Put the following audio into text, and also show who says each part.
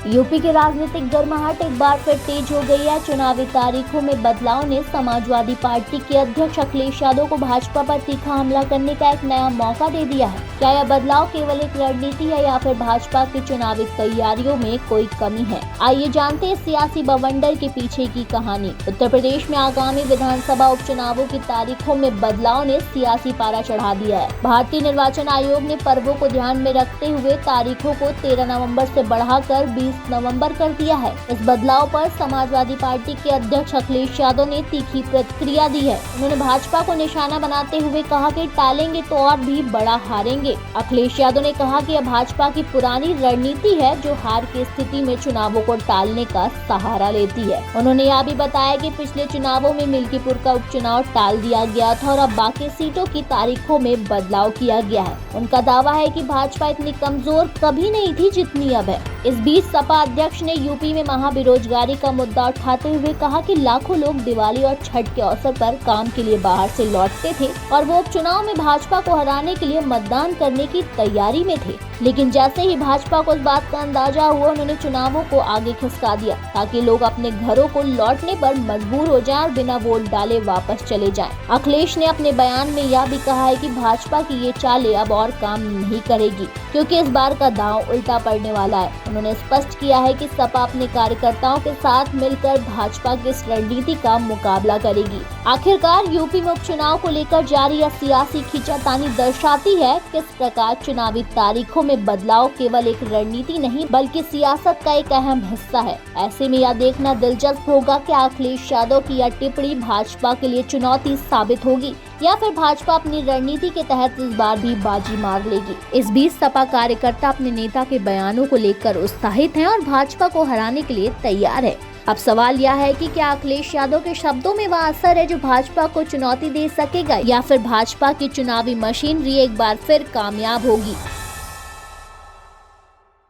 Speaker 1: UP की राजनीतिक गर्माहट एक बार फिर तेज हो गई है। चुनावी तारीखों में बदलाव ने समाजवादी पार्टी के अध्यक्ष अखिलेश यादव को भाजपा पर तीखा हमला करने का एक नया मौका दे दिया है। क्या यह बदलाव केवल एक रणनीति है या फिर भाजपा की चुनावी तैयारियों में कोई कमी है? आइए जानते हैं सियासी बवंडर के पीछे की कहानी। उत्तर प्रदेश में आगामी विधानसभा उपचुनावों की तारीखों में बदलाव ने सियासी पारा चढ़ा दिया है। भारतीय निर्वाचन आयोग ने पर्वों को ध्यान में रखते हुए तारीखों को 13 नवंबर से बढ़ाकर 20 नवंबर कर दिया है। इस बदलाव पर समाजवादी पार्टी के अध्यक्ष अखिलेश यादव ने तीखी प्रतिक्रिया दी है। उन्होंने भाजपा को निशाना बनाते हुए कहा कि टालेंगे तो और भी बड़ा हारेंगे। अखिलेश यादव ने कहा कि यह भाजपा की पुरानी रणनीति है जो हार की स्थिति में चुनावों को टालने का सहारा लेती है। उन्होंने यह भी बताया कि पिछले चुनावों में मिल्कीपुर का उपचुनाव टाल दिया गया था और अब बाकी सीटों की तारीखों में बदलाव किया गया है। उनका दावा है कि भाजपा इतनी कमजोर कभी नहीं थी जितनी अब है। इस बीच सपा अध्यक्ष ने यूपी में महाबेरोजगारी का मुद्दा उठाते हुए कहा कि लाखों लोग दिवाली और छठ के अवसर पर काम के लिए बाहर से लौटते थे और वो उपचुनाव में भाजपा को हराने के लिए मतदान करने की तैयारी में थे, लेकिन जैसे ही भाजपा को इस बात का अंदाजा हुआ उन्होंने चुनावों को आगे खिसका दिया ताकि लोग अपने घरों को लौटने पर मजबूर हो जाएं और बिना वोट डाले वापस चले जाएं। अखिलेश ने अपने बयान में यह भी कहा है कि भाजपा की ये चालें अब और काम नहीं करेगी क्योंकि इस बार का दांव उल्टा पड़ने वाला है। उन्होंने स्पष्ट किया है कि सपा अपने कार्यकर्ताओं के साथ मिलकर भाजपा की इस रणनीति का मुकाबला करेगी। आखिरकार यूपी में उपचुनाव को लेकर जारी यह सियासी खींचातानी दर्शाती है किस प्रकार चुनावी तारीखों में बदलाव केवल एक रणनीति नहीं बल्कि सियासत का एक अहम हिस्सा है। ऐसे में यह देखना दिलचस्प होगा कि अखिलेश यादव की यह टिप्पणी भाजपा के लिए चुनौती साबित होगी या फिर भाजपा अपनी रणनीति के तहत इस बार भी बाजी मार लेगी। इस बीच सपा कार्यकर्ता अपने नेता के बयानों को लेकर उत्साहित हैं और भाजपा को हराने के लिए तैयार है। अब सवाल यह है कि क्या अखिलेश यादव के शब्दों में वह असर है जो भाजपा को चुनौती दे सकेगा या फिर भाजपा की चुनावी मशीनरी एक बार फिर कामयाब होगी।